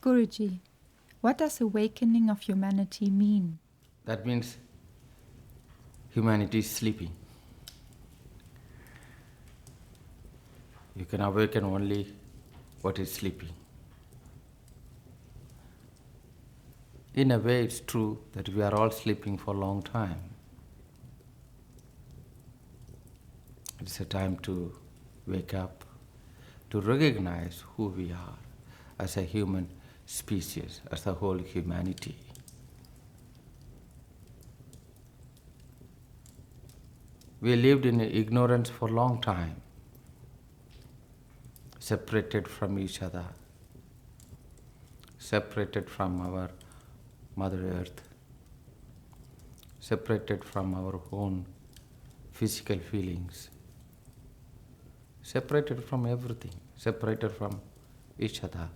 Guruji, what does awakening of humanity mean? That means humanity is sleeping. You can awaken only what is sleeping. In a way, it's true that we are all sleeping for a long time. It's a time to wake up, to recognize who we are as a human species, as the whole humanity. We lived in ignorance for a long time, separated from each other, separated from our Mother Earth, separated from our own physical feelings, separated from everything, separated from each other.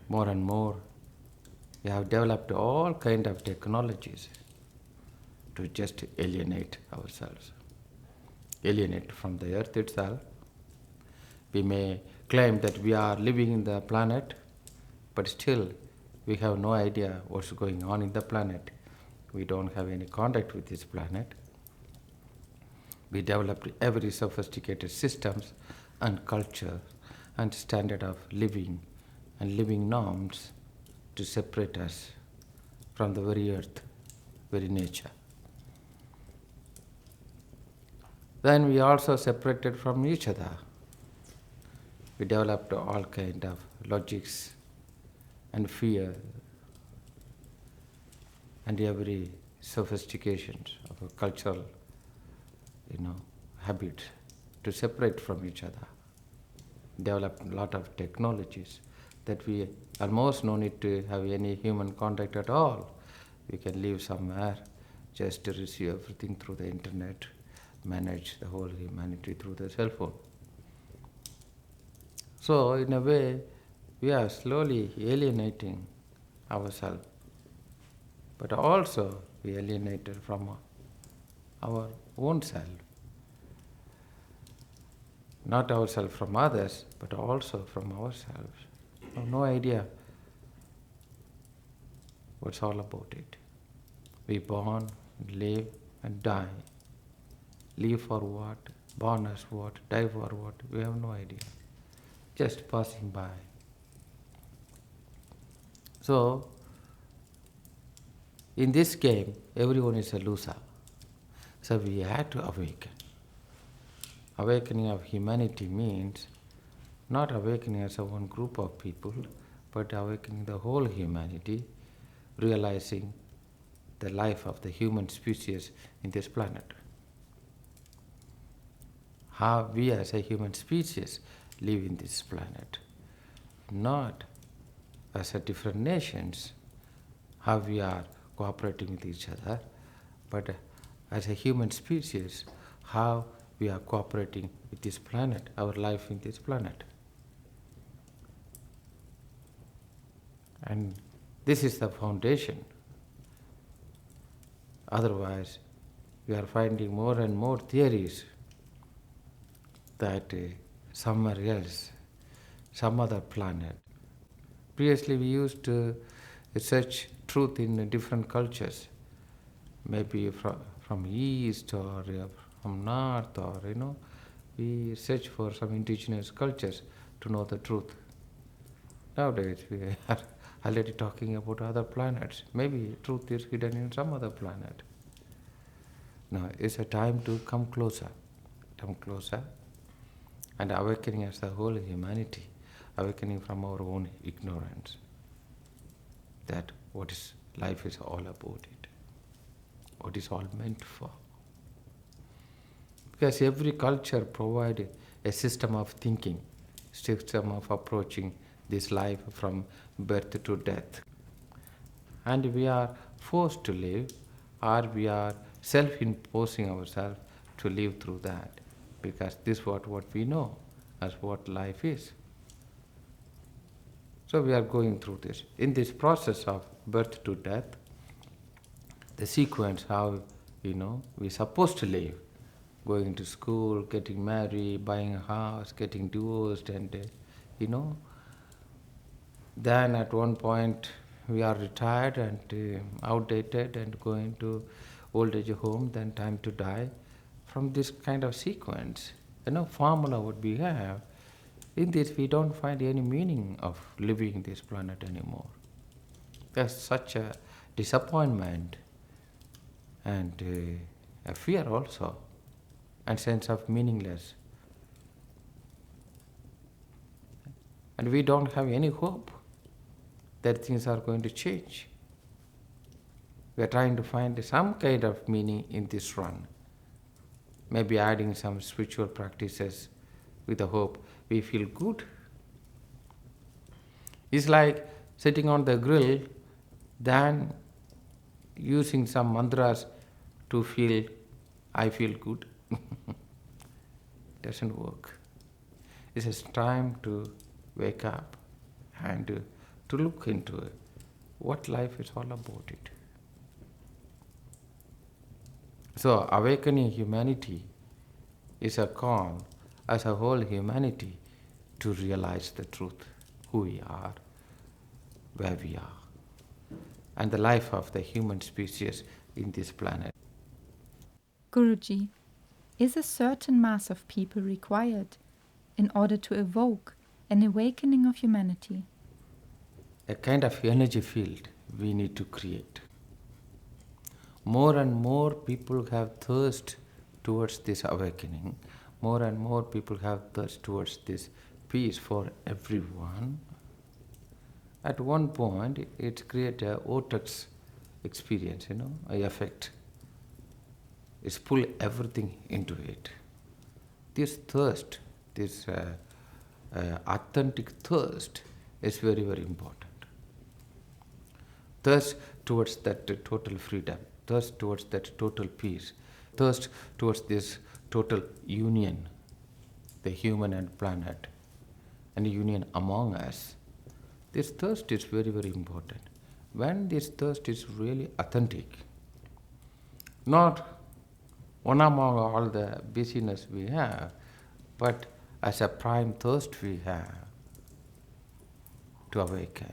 More and more, we have developed all kind of technologies to just alienate ourselves, alienate from the earth itself. We may claim that we are living in the planet, but still we have no idea what's going on in the planet. We don't have any contact with this planet. We developed every sophisticated systems and culture and standard of living and living norms to separate us from the very earth, very nature. Then we also separated from each other. We developed all kind of logics and fear and every sophistications of a cultural, habit to separate from each other. Developed a lot of technologies that we almost no need to have any human contact at all. We can live somewhere just to receive everything through the internet, manage the whole humanity through the cell phone. So in a way, we are slowly alienating ourselves, but also we alienated from our own self. Not ourselves from others, but also from ourselves. No idea what's all about it. We born, live and die. Live for what? Born as what? Die for what? We have no idea. Just passing by. So, in this game, everyone is a loser. So we have to awaken. Awakening of humanity means not awakening as a one group of people, but awakening the whole humanity, realizing the life of the human species in this planet. How we as a human species live in this planet, not as a different nations, how we are cooperating with each other, but as a human species, how we are cooperating with this planet, our life in this planet. And this is the foundation. Otherwise, we are finding more and more theories that somewhere else, some other planet. Previously, we used to search truth in different cultures, maybe from east or from north, or we search for some indigenous cultures to know the truth. Nowadays, we are already talking about other planets. Maybe truth is hidden in some other planet. Now, it's a time to come closer, and awakening as the whole humanity, awakening from our own ignorance, that what is life is all about it, what is all meant for. Because every culture provides a system of thinking, system of approaching this life from birth to death. And we are forced to live, or we are self-imposing ourselves to live through that, because this is what we know as what life is. So we are going through this. In this process of birth to death, the sequence how we're supposed to live, going to school, getting married, buying a house, getting divorced, and you know, then at one point we are retired and outdated and going to old age home, then time to die. From this kind of sequence, formula what we have, in this we don't find any meaning of living this planet anymore. There's such a disappointment and a fear also, and sense of meaningless. And we don't have any hope that things are going to change. We are trying to find some kind of meaning in this run. Maybe adding some spiritual practices with the hope we feel good. It's like sitting on the grill, then using some mantras to feel, I feel good. Doesn't work. It's time to wake up and to look into it, what life is all about it. So awakening humanity is a call as a whole humanity to realize the truth, who we are, where we are, and the life of the human species in this planet. Guruji, is a certain mass of people required in order to evoke an awakening of humanity? A kind of energy field we need to create. More and more people have thirst towards this awakening. More and more people have thirst towards this peace for everyone. At one point, it creates a vortex experience, a effect. It's pull everything into it. This thirst, this authentic thirst is very, very important. Thirst towards that total freedom, thirst towards that total peace, thirst towards this total union, the human and planet, and union among us. This thirst is very, very important. When this thirst is really authentic, not one among all the busyness we have, but as a prime thirst we have to awaken.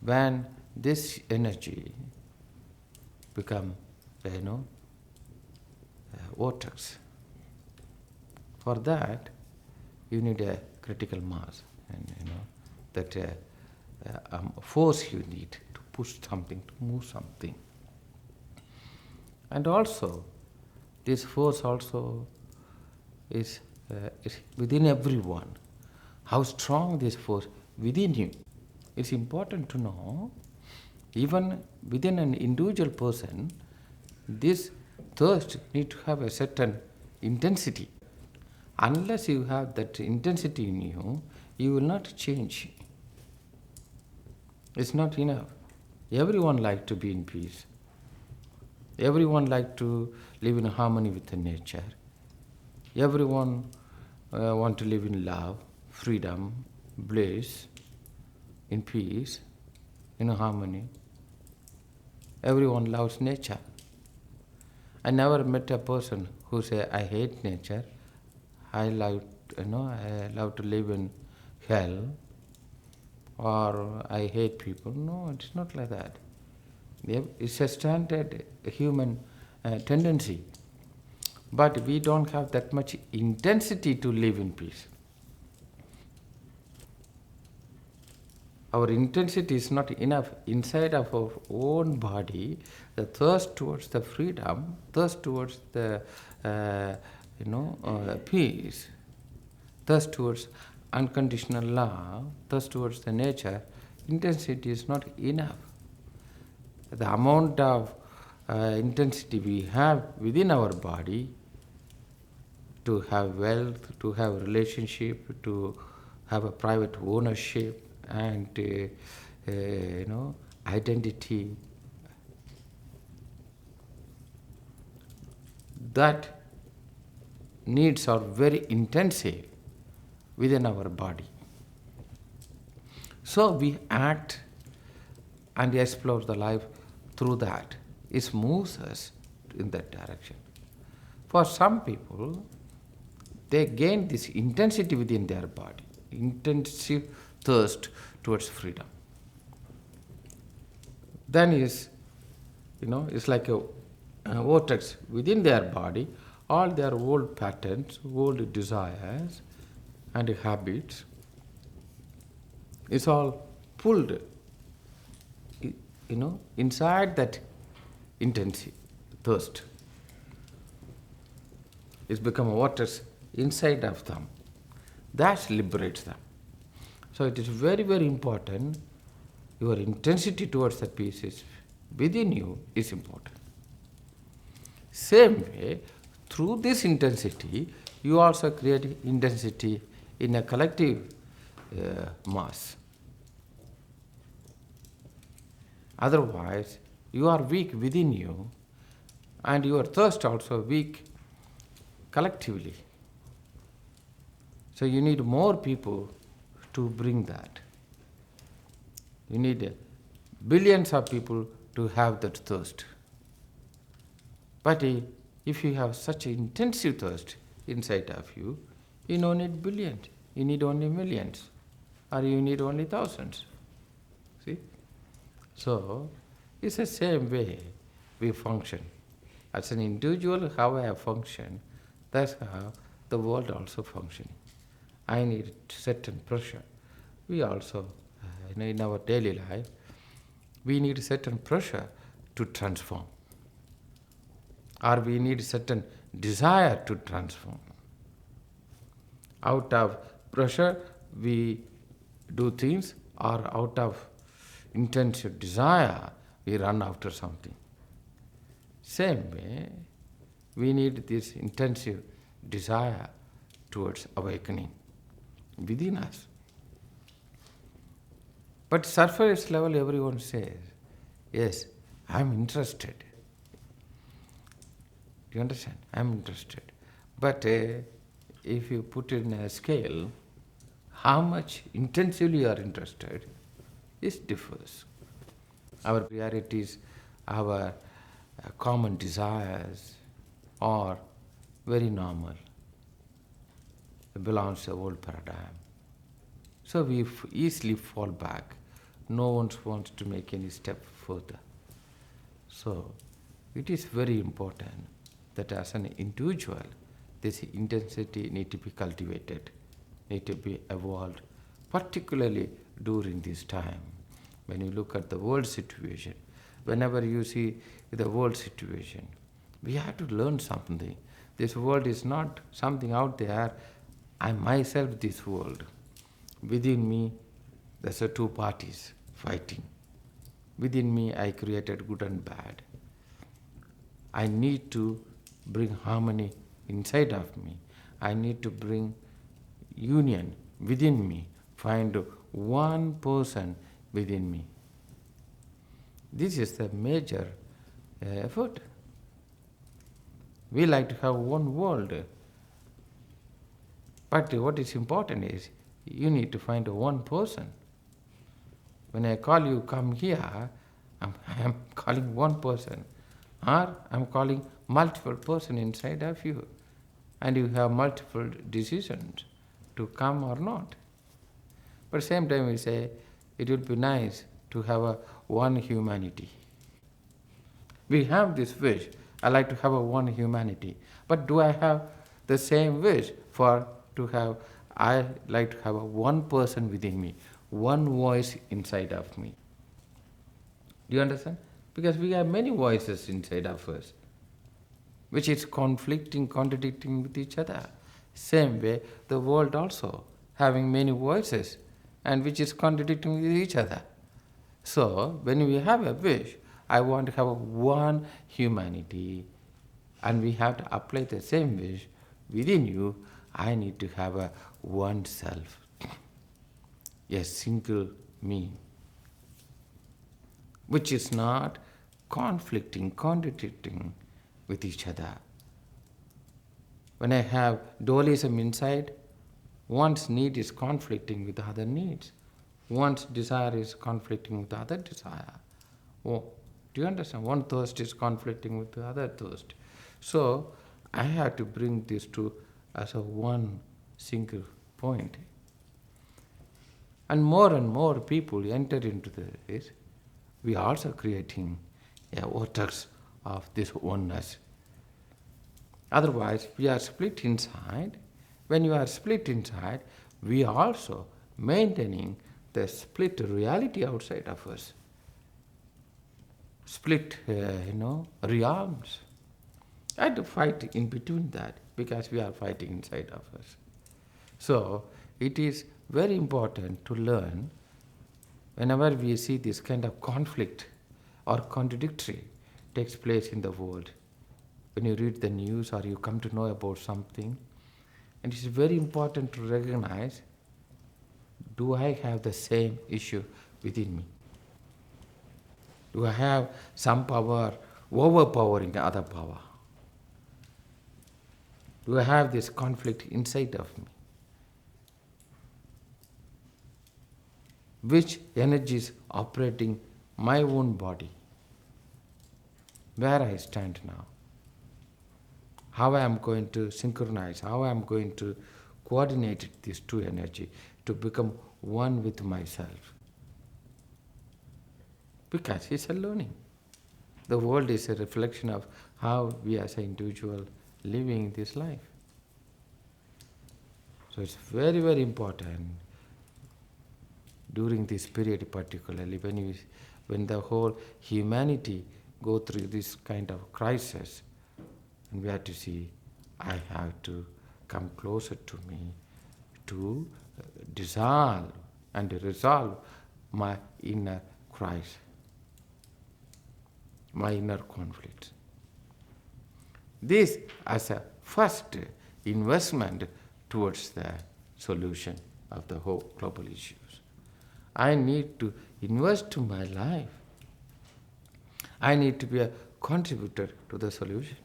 When this energy become, a vortex, for that you need a critical mass, and that force you need to push something, to move something. And also, this force also is within everyone. How strong this force within you. It's important to know, even within an individual person, this thirst need to have a certain intensity. Unless you have that intensity in you, you will not change. It's not enough. Everyone likes to be in peace. Everyone likes to live in harmony with the nature. Everyone want to live in love, freedom, bliss, in peace, in harmony. Everyone loves nature. I never met a person who say, I hate nature, I love to live in hell, or I hate people. No, it's not like that. It's a standard human tendency. But we don't have that much intensity to live in peace. Our intensity is not enough inside of our own body. The thirst towards the freedom, thirst towards the peace, thirst towards unconditional love, thirst towards the nature, intensity is not enough. The amount of intensity we have within our body to have wealth, to have relationship, to have a private ownership, and identity, that needs are very intensive within our body. So we act and explore the life through that. It moves us in that direction. For some people, they gain this intensity within their body, intensive thirst towards freedom. Then it's like a vortex within their body, all their old patterns, old desires and habits is all pulled, inside that intense thirst. It's become a vortex inside of them. That liberates them. So it is very, very important. Your intensity towards that piece is within you is important. Same way, through this intensity, you also create intensity in a collective mass. Otherwise, you are weak within you, and your thirst also weak collectively. So you need more people to bring that. You need billions of people to have that thirst. But if you have such an intensive thirst inside of you, you don't need billions. You need only millions. Or you need only thousands. See? So, it's the same way we function. As an individual, how I function, that's how the world also functions. I need certain pressure. We also, in our daily life, we need certain pressure to transform. Or we need certain desire to transform. Out of pressure, we do things, or out of intensive desire, we run after something. Same way, we need this intensive desire towards awakening within us. But surface level, everyone says, yes, I'm interested. Do you understand? I'm interested. But if you put it in a scale, how much intensively you are interested, it differs. Our priorities, our common desires are very normal. It belongs to the old paradigm. So we easily fall back. No one wants to make any step further. So it is very important that as an individual, this intensity need to be cultivated, need to be evolved, particularly during this time. When you look at the world situation, whenever you see the world situation, we have to learn something. This world is not something out there. I myself, this world. Within me, there's two parties fighting. Within me, I created good and bad. I need to bring harmony inside of me. I need to bring union within me, find one person within me. This is the major effort. We like to have one world. But what is important is, you need to find one person. When I call you, come here, I'm calling one person. Or I'm calling multiple person inside of you. And you have multiple decisions to come or not. But same time we say, it would be nice to have one humanity. We have this wish, I like to have one humanity. But do I have the same wish I like to have one person within me, one voice inside of me. Do you understand? Because we have many voices inside of us, which is conflicting, contradicting with each other. Same way, the world also having many voices, and which is contradicting with each other. So, when we have a wish, I want to have one humanity, and we have to apply the same wish within you. I need to have one self, a single me, which is not conflicting, contradicting with each other. When I have dualism inside, one's need is conflicting with the other needs. One's desire is conflicting with the other desire. Oh, do you understand? One thirst is conflicting with the other thirst. So, I have to bring these two as a one single point. And more people enter into this. We are also creating a vortex of this oneness. Otherwise, we are split inside. When you are split inside, we are also maintaining the split reality outside of us. Split, realms. I have to fight in between that because we are fighting inside of us. So, it is very important to learn whenever we see this kind of conflict or contradictory takes place in the world. When you read the news or you come to know about something, and it is very important to recognize, do I have the same issue within me? Do I have some power overpowering the other power? Do I have this conflict inside of me? Which energy is operating my own body? Where I stand now? How I am going to synchronize, how I am going to coordinate these two energy to become one with myself. Because it's a learning. The world is a reflection of how we as an individual living this life. So it's very, very important during this period particularly when the whole humanity go through this kind of crisis, and we have to see, I have to come closer to me to dissolve and resolve my inner crisis, my inner conflicts. This as a first investment towards the solution of the whole global issues. I need to invest to my life. I need to be a contributor to the solution.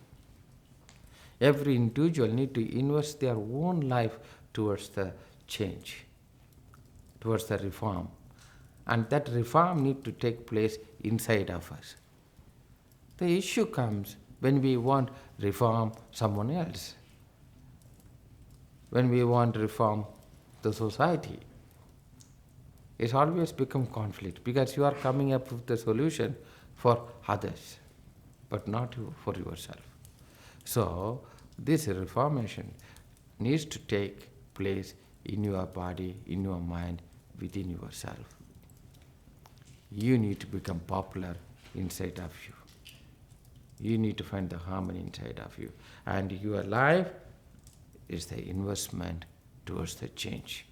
Every individual need to invest their own life towards the change, towards the reform. And that reform need to take place inside of us. The issue comes when we want reform someone else, when we want reform the society. It's always become conflict because you are coming up with the solution for others, but not for yourself. So, this reformation needs to take place in your body, in your mind, within yourself. You need to become popular inside of you. You need to find the harmony inside of you. And your life is the investment towards the change.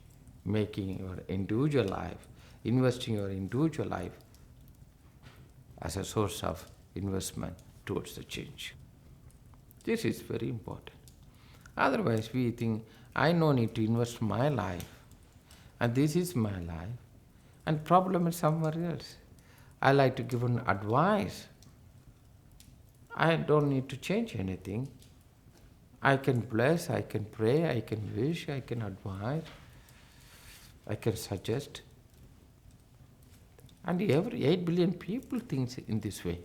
Making your individual life, investing your individual life as a source of investment towards the change. This is very important. Otherwise we think, I no need to invest my life, and this is my life, and problem is somewhere else. I like to give an advice. I don't need to change anything. I can bless, I can pray, I can wish, I can advise, I can suggest. And every 8 billion people think in this way.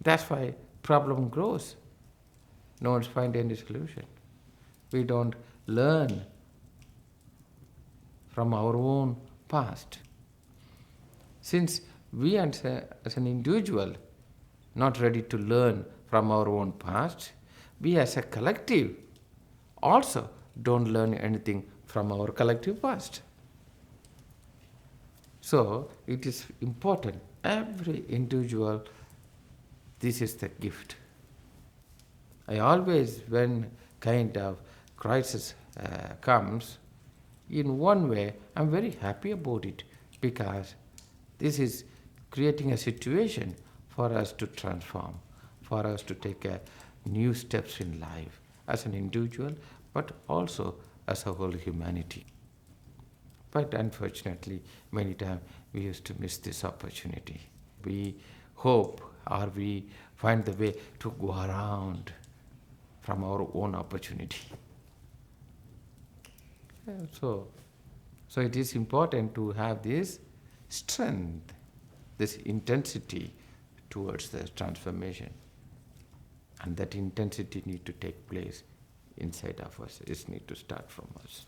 That's why problem grows. No one's find any solution. We don't learn from our own past. Since we as an individual not ready to learn from our own past, we as a collective also don't learn anything from our collective past. So it is important, every individual, this is the gift. I always, when kind of crisis comes, in one way, I'm very happy about it because this is creating a situation for us to transform, for us to take new steps in life as an individual, but also as a whole humanity. But unfortunately, many times we used to miss this opportunity. We hope or we find the way to go around from our own opportunity. So it is important to have this strength, this intensity towards the transformation. And that intensity need to take place inside of us. It need to start from us.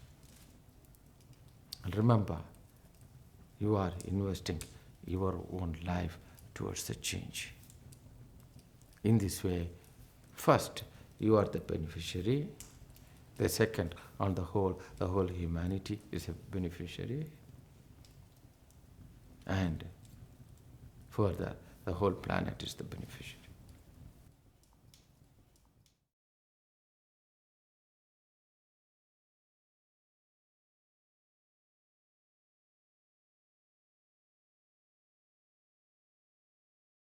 And remember, you are investing your own life towards the change. In this way, first, you are the beneficiary. The second, on the whole humanity is a beneficiary. And further, the whole planet is the beneficiary.